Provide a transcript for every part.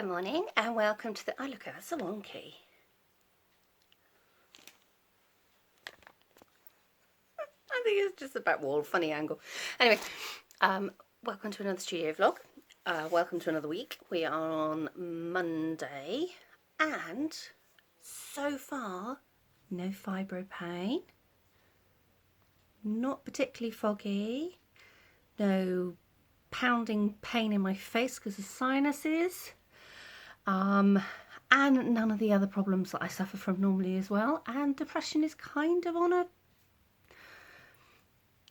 Good morning and welcome to the... Oh look, that's a wonky. I think it's just a back wall, funny angle. Anyway, welcome to another studio vlog. Welcome to another week. We are on Monday and so far no fibro pain, not particularly foggy, no pounding pain in my face because of sinuses. And none of the other problems that I suffer from normally as well. And depression is kind of on a...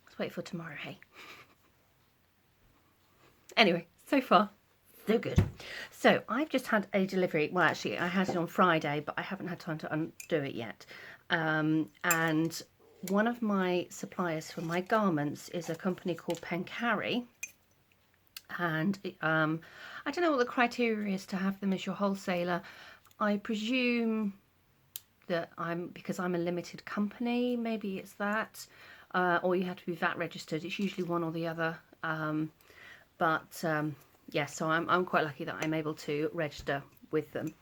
Let's wait for tomorrow, hey. Anyway, so far, so good. So I've just had a delivery. Well, actually, I had it on Friday, but I haven't had time to undo it yet. And one of my suppliers for my garments is a company called Pencari. And I don't know what the criteria is to have them as your wholesaler. I presume that because I'm a limited company, maybe it's that, or you have to be VAT registered. It's usually one or the other. Yeah, so I'm quite lucky that I'm able to register with them.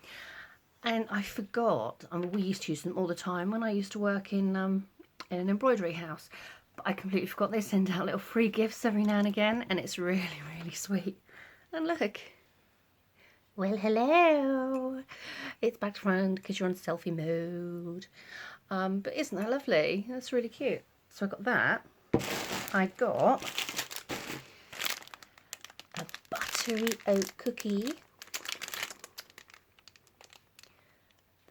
And I forgot. We used to use them all the time when I used to work in an embroidery house. But I completely forgot they send out little free gifts every now and again, and it's really, really sweet. And look. Well, hello. It's back to front because you're on selfie mode. But isn't that lovely? That's really cute. So I got that. I got a buttery oat cookie.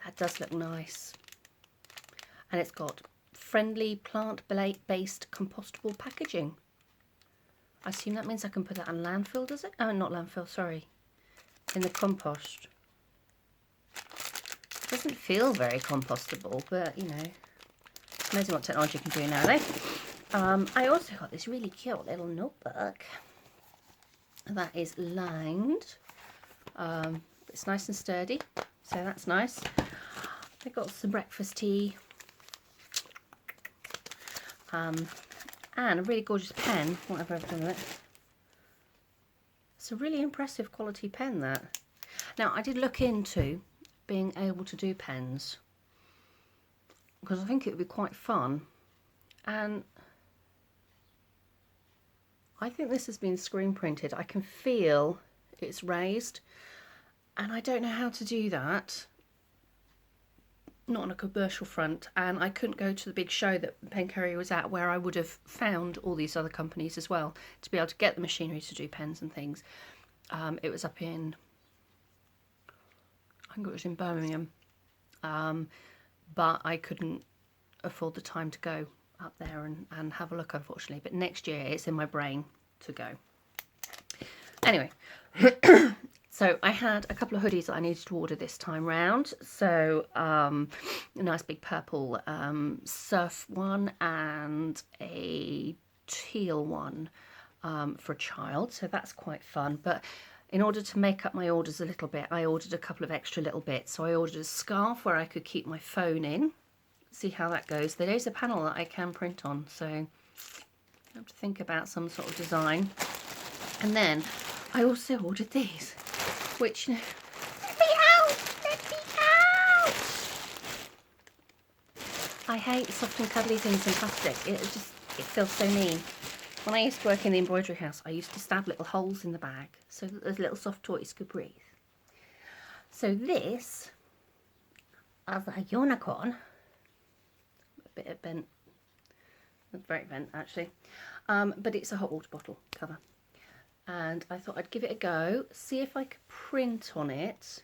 That does look nice. And it's got friendly plant-based compostable packaging. I assume that means I can put it on landfill, does it? Oh, not landfill, sorry. In the compost. Doesn't feel very compostable, but you know, amazing what technology can do nowadays. I also got this really cute little notebook that is lined. It's nice and sturdy, so that's nice. I got some breakfast tea. And a really gorgeous pen, whatever I've done with it. It's a really impressive quality pen, that. Now, I did look into being able to do pens because I think it would be quite fun. And I think this has been screen printed. I can feel it's raised. And I don't know how to do that. Not on a commercial front, and I couldn't go to the big show that Pencari was at where I would have found all these other companies as well to be able to get the machinery to do pens and things. It was up in, I think it was in Birmingham, but I couldn't afford the time to go up there and have a look, unfortunately. But next year it's in my brain to go. Anyway. So I had a couple of hoodies that I needed to order this time round. So a nice big purple surf one and a teal one for a child. So that's quite fun. But in order to make up my orders a little bit, I ordered a couple of extra little bits. So I ordered a scarf where I could keep my phone in. See how that goes. There is a panel that I can print on. So I have to think about some sort of design. And then I also ordered these. Which, let me out! Let me out! I hate soft and cuddly things in plastic. It feels so mean. When I used to work in the embroidery house, I used to stab little holes in the bag so that those little soft toys could breathe. So this, as a unicorn, a bit bent, very bent actually, but it's a hot water bottle cover. And I thought I'd give it a go, see if I could print on it.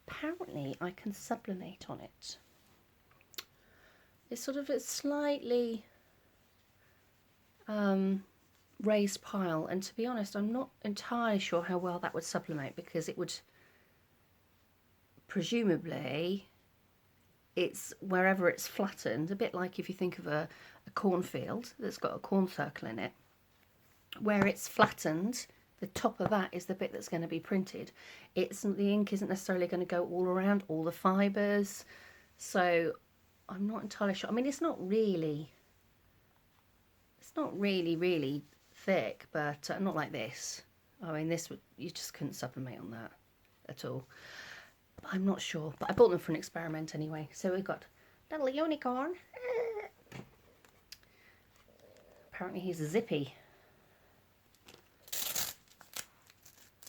Apparently I can sublimate on it. It's sort of a slightly raised pile, and to be honest, I'm not entirely sure how well that would sublimate, because it would, presumably, it's wherever it's flattened, a bit like if you think of a cornfield that's got a corn circle in it. Where it's flattened, the top of that is the bit that's going to be printed. The ink isn't necessarily going to go all around all the fibres, so I'm not entirely sure. I mean, it's not really thick, but not like this. I mean, you just couldn't sublimate on that at all. But I'm not sure, but I bought them for an experiment anyway. So we've got little unicorn. Apparently he's zippy.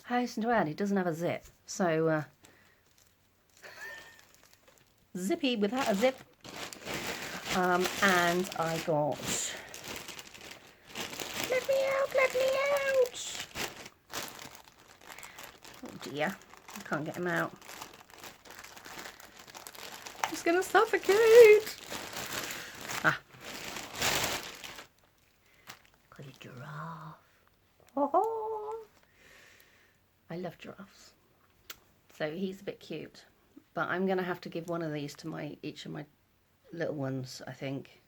Hasten to add, he doesn't have a zip. So, zippy without a zip. And I got, let me out, let me out. Oh dear, I can't get him out. He's going to suffocate. Ah. Got a giraffe. Oh, I love giraffes. So he's a bit cute. But I'm going to have to give one of these to each of my little ones, I think.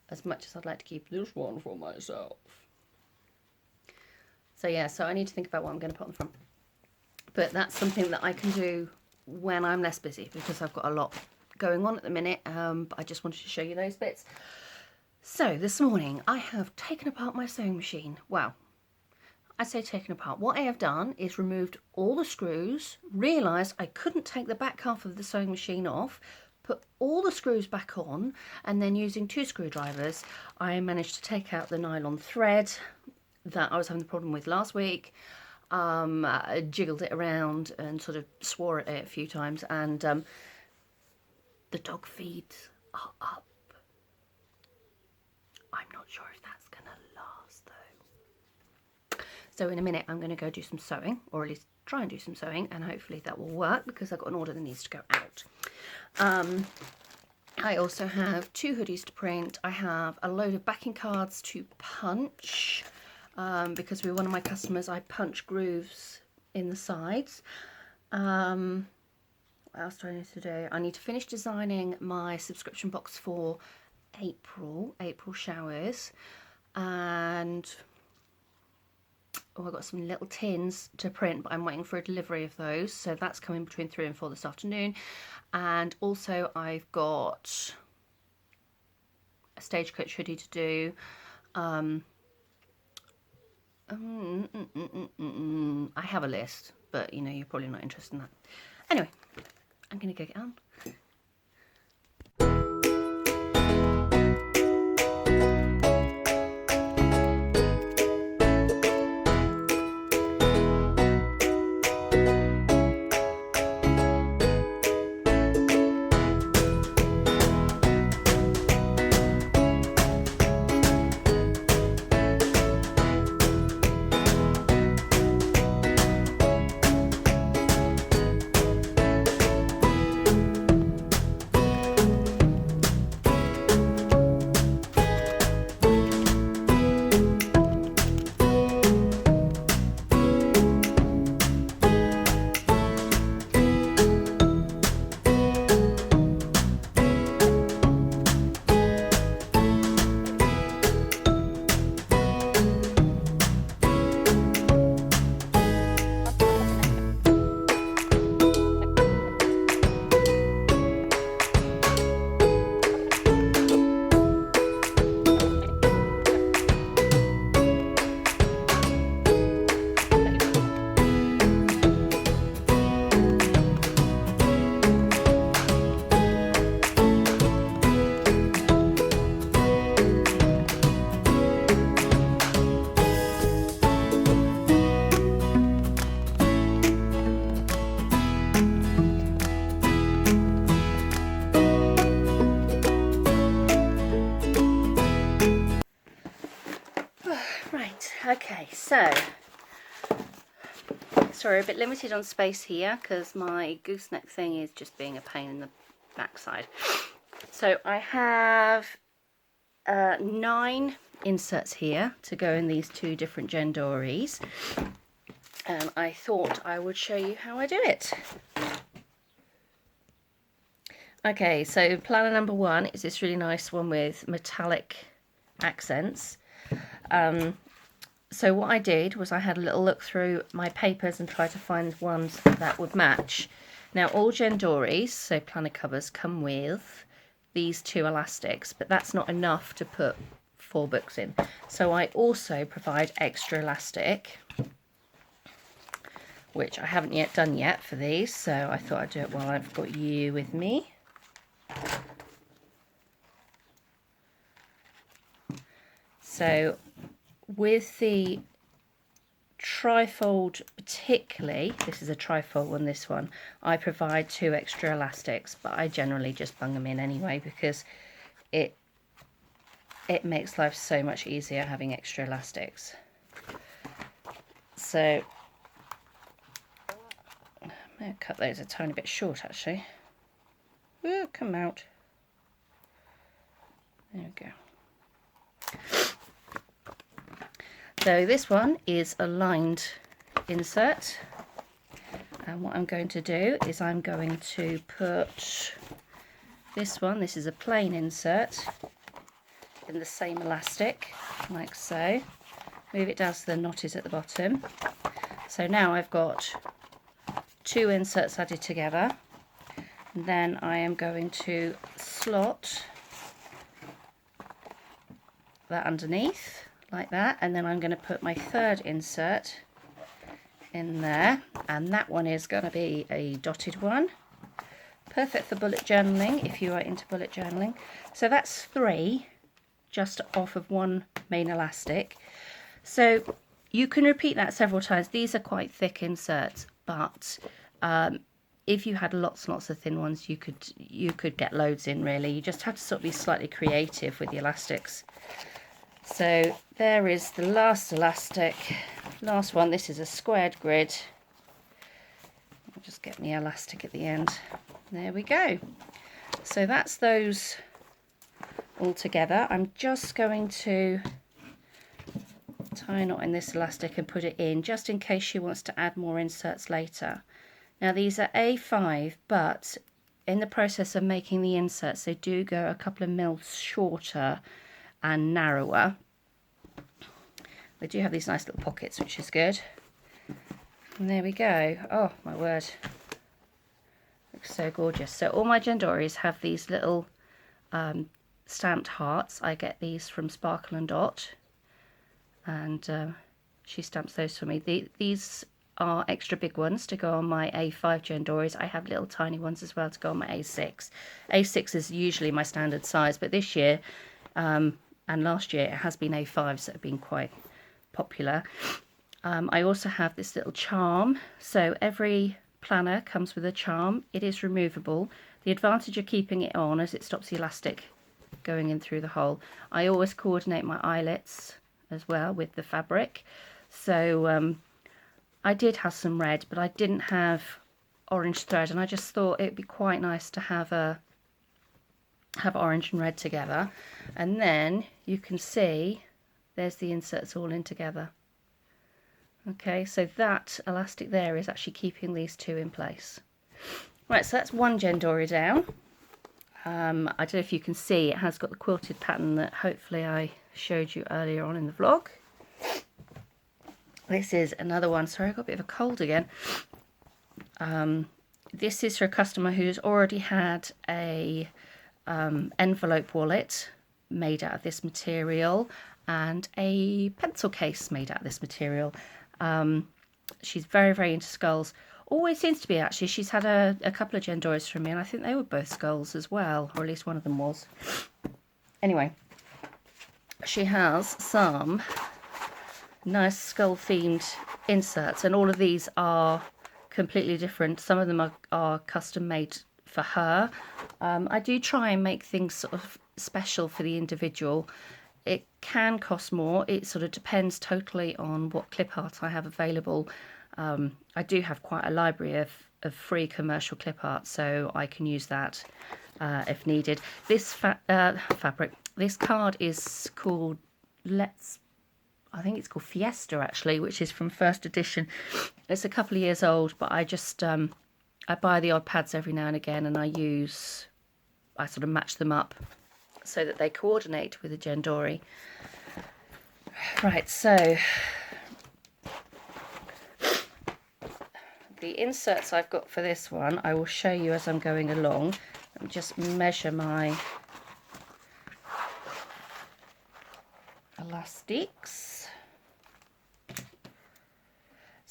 As much as I'd like to keep this one for myself. So yeah, so I need to think about what I'm going to put them from. But that's something that I can do when I'm less busy, because I've got a lot going on at the minute. But I just wanted to show you those bits. So this morning I have taken apart my sewing machine. Well, I say taken apart. What I have done is removed all the screws, realised I couldn't take the back half of the sewing machine off, put all the screws back on, and then using 2 screwdrivers I managed to take out the nylon thread that I was having the problem with last week. I jiggled it around and sort of swore at it a few times, and the dog feeds are up. I'm not sure if that's going to last though. So in a minute I'm going to go do some sewing, or at least try and do some sewing, and hopefully that will work because I've got an order that needs to go out. I also have 2 hoodies to print. I have a load of backing cards to punch because with one of my customers I punch grooves in the sides. What else do I need to do? I need to finish designing my subscription box for April showers, and I've got some little tins to print, but I'm waiting for a delivery of those, so that's coming between 3 and 4 this afternoon. And also I've got a stagecoach hoodie to do. I have a list, but you know, you're probably not interested in that. Anyway, I'm gonna go get on. Okay, so sorry, a bit limited on space here because my gooseneck thing is just being a pain in the backside. So I have 9 inserts here to go in these 2 different gendories, and I thought I would show you how I do it. Okay, so planner number 1 is this really nice one with metallic accents. So what I did was I had a little look through my papers and tried to find ones that would match. Now all gendories, so planner covers, come with these 2 elastics, but that's not enough to put 4 books in. So I also provide extra elastic, which I haven't yet done yet for these, so I thought I'd do it while I've got you with me. So with the trifold particularly, this is a trifold one, this one, I provide 2 extra elastics, but I generally just bung them in anyway because it makes life so much easier having extra elastics. So I'm going to cut those a tiny bit short actually. Ooh, come out. There we go. So this one is a lined insert, and what I'm going to do is I'm going to put this one, this is a plain insert, in the same elastic like so. Move it down so the knot is at the bottom. So now I've got 2 inserts added together, and then I am going to slot that underneath like that, and then I'm going to put my 3rd insert in there, and that one is going to be a dotted one, perfect for bullet journaling if you are into bullet journaling. So that's 3 just off of 1 main elastic. So you can repeat that several times. These are quite thick inserts, but if you had lots and lots of thin ones, you could get loads in really. You just have to sort of be slightly creative with the elastics. So there is the last elastic, last one. This is a squared grid. I'll just get my elastic at the end. There we go. So that's those all together. I'm just going to tie a knot in this elastic and put it in, just in case she wants to add more inserts later. Now these are A5, but in the process of making the inserts, they do go a couple of mils shorter and narrower. They do have these nice little pockets, which is good. And there we go. Oh my word, looks so gorgeous. So all my Gendoris have these little stamped hearts. I get these from Sparkle and Dot, and she stamps those for me. These are extra big ones to go on my A5 Gendoris. I have little tiny ones as well to go on my A6. A6 is usually my standard size, but this year and last year it has been A5s that have been quite popular. I also have this little charm. So every planner comes with a charm. It is removable. The advantage of keeping it on is it stops the elastic going in through the hole. I always coordinate my eyelets as well with the fabric. So I did have some red, but I didn't have orange thread, and I just thought it'd be quite nice to have orange and red together. And then you can see there's the inserts all in together. Okay, so that elastic there is actually keeping these 2 in place. Right, so that's one Gendori down. I don't know if you can see, it has got the quilted pattern that hopefully I showed you earlier on in the vlog. This is another one. Sorry, I got a bit of a cold again. This is for a customer who's already had a envelope wallet made out of this material and a pencil case made out of this material. She's very, very into skulls. Always seems to be, actually. She's had a couple of Gendoris from me, and I think they were both skulls as well, or at least one of them was. Anyway, she has some nice skull themed inserts, and all of these are completely different. Some of them are custom made for her. I do try and make things sort of special for the individual. It can cost more. It sort of depends totally on what clip art I have available. I do have quite a library of free commercial clip art, so I can use that if needed. This this card is called I think it's called Fiesta actually, which is from first edition. It's a couple of years old, but I just I buy the odd pads every now and again, and I sort of match them up so that they coordinate with the Gendori. Right, so the inserts I've got for this one, I will show you as I'm going along. Let me just measure my elastics.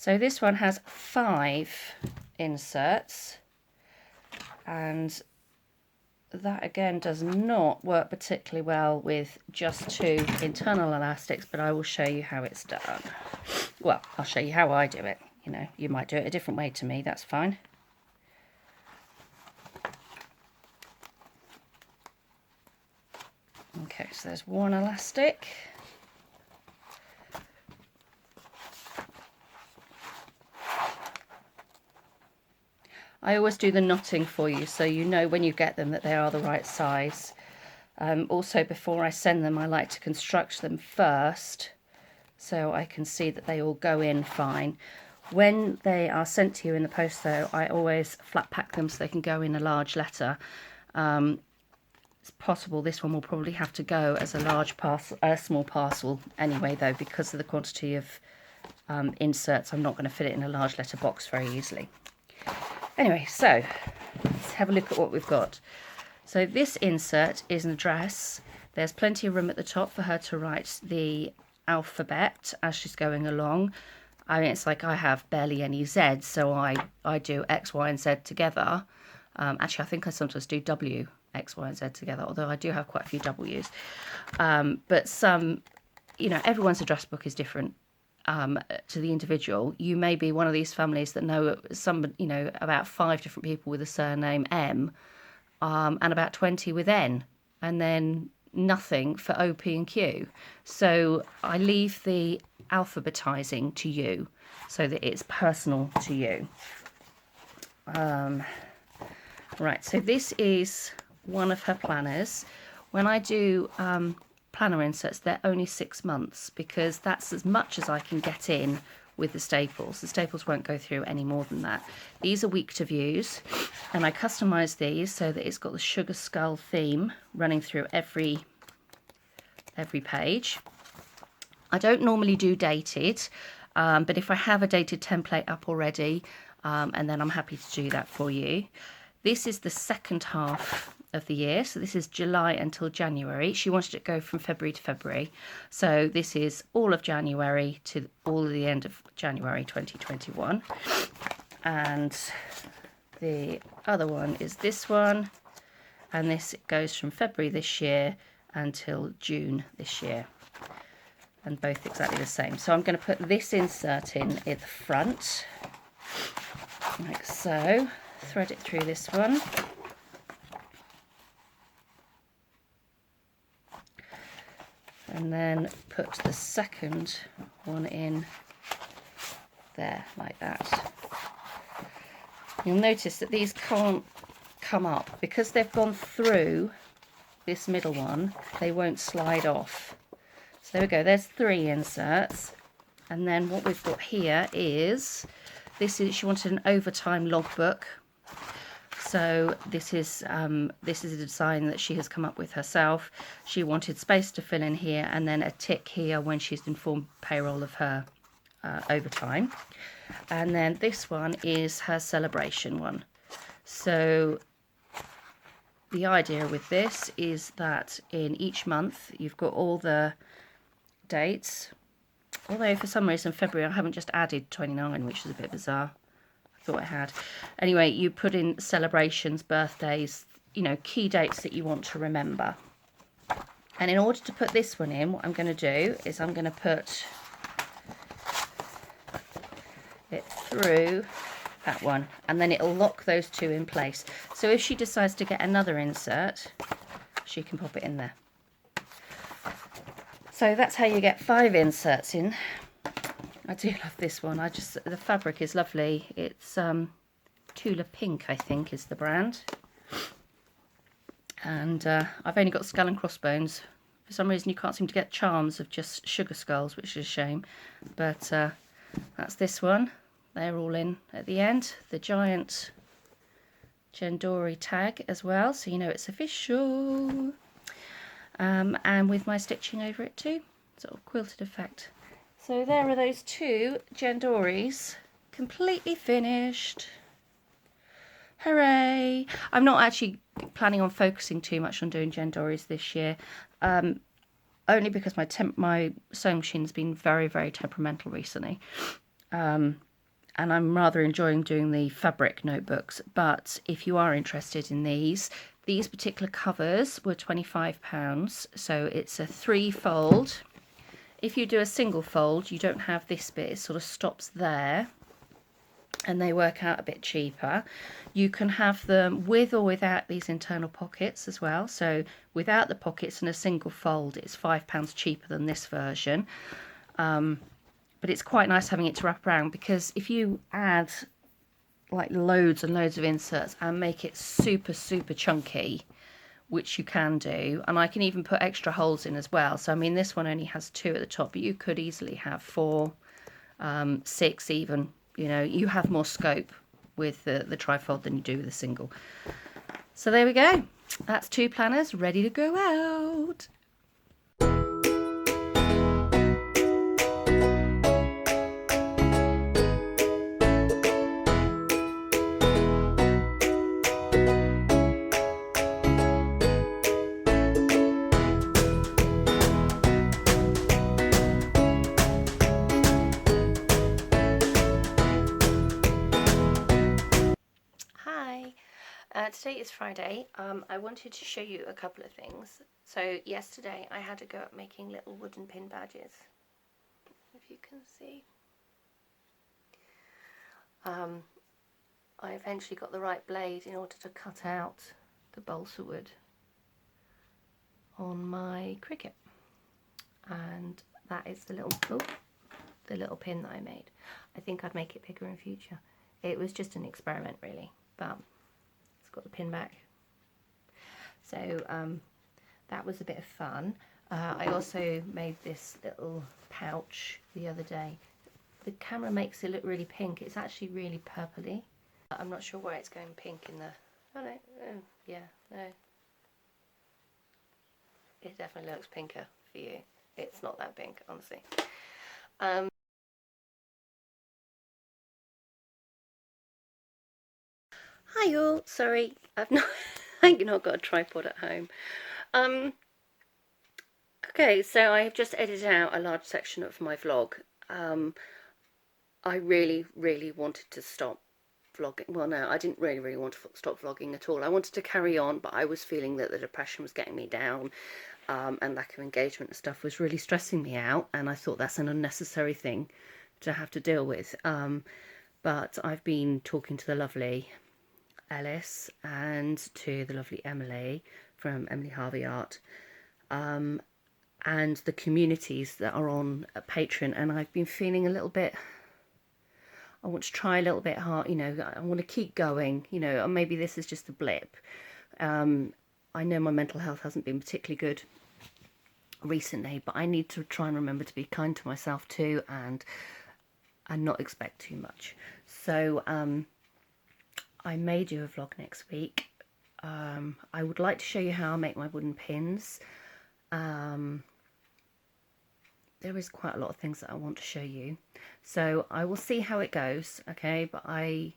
So this one has 5 inserts, and that again does not work particularly well with just 2 internal elastics, but I will show you how it's done. Well, I'll show you how I do it. You know, you might do it a different way to me, that's fine. Okay, so there's 1 elastic. I always do the knotting for you so you know when you get them that they are the right size. Also, before I send them, I like to construct them first so I can see that they all go in fine. When they are sent to you in the post though, I always flat pack them so they can go in a large letter. It's possible this one will probably have to go as a large parcel, a small parcel anyway though, because of the quantity of inserts. I'm not going to fit it in a large letter box very easily. Anyway, so let's have a look at what we've got. So this insert is an address. There's plenty of room at the top for her to write the alphabet as she's going along. I mean, it's like I have barely any Z's, so I do X, Y, and Z together. Actually, I think I sometimes do W, X, Y, and Z together, although I do have quite a few W's. But some, you know, everyone's address book is different. To the individual. You may be one of these families that know some, you know, about 5 different people with a surname M, and about 20 with N, and then nothing for O, P and Q. So I leave the alphabetizing to you so that it's personal to you. Right, so this is one of her planners. When I do planner inserts, they're only 6 months because that's as much as I can get in with the staples. The staples won't go through any more than that. These are week to views, and I customize these so that it's got the sugar skull theme running through every page. I don't normally do dated, but if I have a dated template up already, and then I'm happy to do that for you. This is the second half of the year, so this is July until January. She wanted it to go from February to February, so this is all of January to all of the end of January 2021. And the other one is this one, and this goes from February this year until June this year, and both exactly the same. So I'm going to put this insert in at the front like so, thread it through this one. And then put the second one in there, like that. You'll notice that these can't come up. Because they've gone through this middle one, they won't slide off. So there we go, there's 3 inserts. And then what we've got here is, she wanted an overtime logbook. So this is a design that she has come up with herself. She wanted space to fill in here and then a tick here when she's informed payroll of her overtime. And then this one is her celebration one. So the idea with this is that in each month you've got all the dates. Although for some reason February I haven't just added 29, which is a bit bizarre. Thought I had. Anyway, you put in celebrations, birthdays, you know, key dates that you want to remember. And in order to put this one in, what I'm going to do is I'm going to put it through that one, and then it'll lock those 2 in place. So if she decides to get another insert, she can pop it in there. So that's how you get 5 inserts in. I do love this one. The fabric is lovely. It's Tula Pink, I think, is the brand. And I've only got skull and crossbones. For some reason you can't seem to get charms of just sugar skulls, which is a shame. But that's this one. They're all in at the end. The giant Gendori tag as well, so you know it's official. And with my stitching over it too. Sort of quilted effect. So there are those 2 Gendoris, completely finished. Hooray! I'm not actually planning on focusing too much on doing Gendoris this year, only because my sewing machine's been very, very temperamental recently. and I'm rather enjoying doing the fabric notebooks. But if you are interested in these particular covers were £25, so it's a 3-fold. If you do a single fold, you don't have this bit, it sort of stops there, and they work out a bit cheaper. You can have them with or without these internal pockets as well. So without the pockets and a single fold, it's £5 cheaper than this version. But it's quite nice having it to wrap around, because if you add like loads and loads of inserts and make it super chunky, which you can do, and I can even put extra holes in as well. So I mean, this one only has 2 at the top, but you could easily have 4, 6 even. You know, you have more scope with the trifold than you do with a single. So there we go. That's 2 planners ready to go out. Today is Friday. I wanted to show you a couple of things. So yesterday I had to go at making little wooden pin badges, if you can see. I eventually got the right blade in order to cut out the balsa wood on my cricket, and that is the little pin that I made. I think I'd make it bigger in future. It was just an experiment really, but got the pin back. So that was a bit of fun. I also made this little pouch the other day. The camera makes it look really pink. It's actually really purpley. I'm not sure why it's going pink in the... Oh no, yeah, no. It definitely looks pinker for you. It's not that pink, honestly. Hi all, sorry, I've not got a tripod at home. Okay, so I've just edited out a large section of my vlog. I really wanted to stop vlogging. Well, no, I didn't really want to stop vlogging at all. I wanted to carry on, but I was feeling that the depression was getting me down, and lack of engagement and stuff was really stressing me out, and I thought that's an unnecessary thing to have to deal with. But I've been talking to the lovely Alice and to the lovely Emily from Emily Harvey Art, and the communities that are on Patreon, and I've been feeling a little bit, I want to try a little bit hard, you know, I want to keep going, you know, or maybe this is just a blip. I know my mental health hasn't been particularly good recently, but I need to try and remember to be kind to myself too, and not expect too much. So I may do a vlog next week. I would like to show you how I make my wooden pins. There is quite a lot of things that I want to show you, so I will see how it goes, okay, but I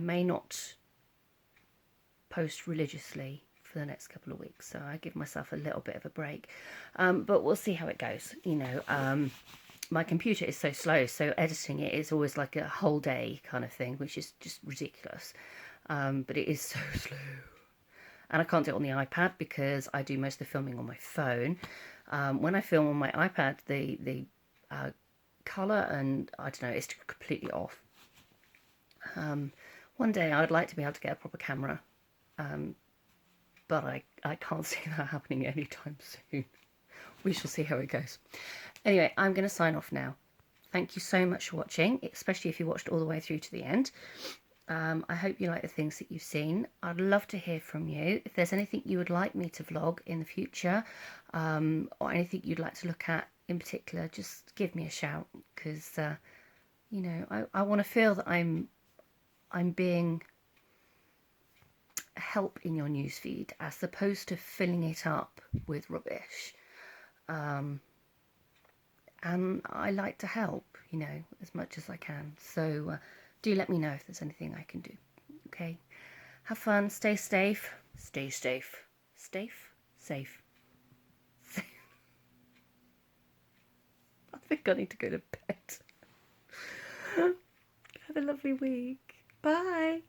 may not post religiously for the next couple of weeks, so I give myself a little bit of a break, but we'll see how it goes. You know, my computer is so slow, so editing it is always like a whole day kind of thing, which is just ridiculous, but it is so slow. And I can't do it on the iPad because I do most of the filming on my phone. When I film on my iPad, the colour and, I don't know, it's completely off. One day I'd like to be able to get a proper camera, but I can't see that happening anytime soon. We shall see how it goes. Anyway, I'm going to sign off now. Thank you so much for watching, especially if you watched all the way through to the end. I hope you like the things that you've seen. I'd love to hear from you. If there's anything you would like me to vlog in the future, or anything you'd like to look at in particular, just give me a shout, because you know, I want to feel that I'm being a help in your newsfeed as opposed to filling it up with rubbish. And I like to help, you know, as much as I can. So do let me know if there's anything I can do. Okay, have fun, stay safe, safe. I think I need to go to bed. Have a lovely week. Bye.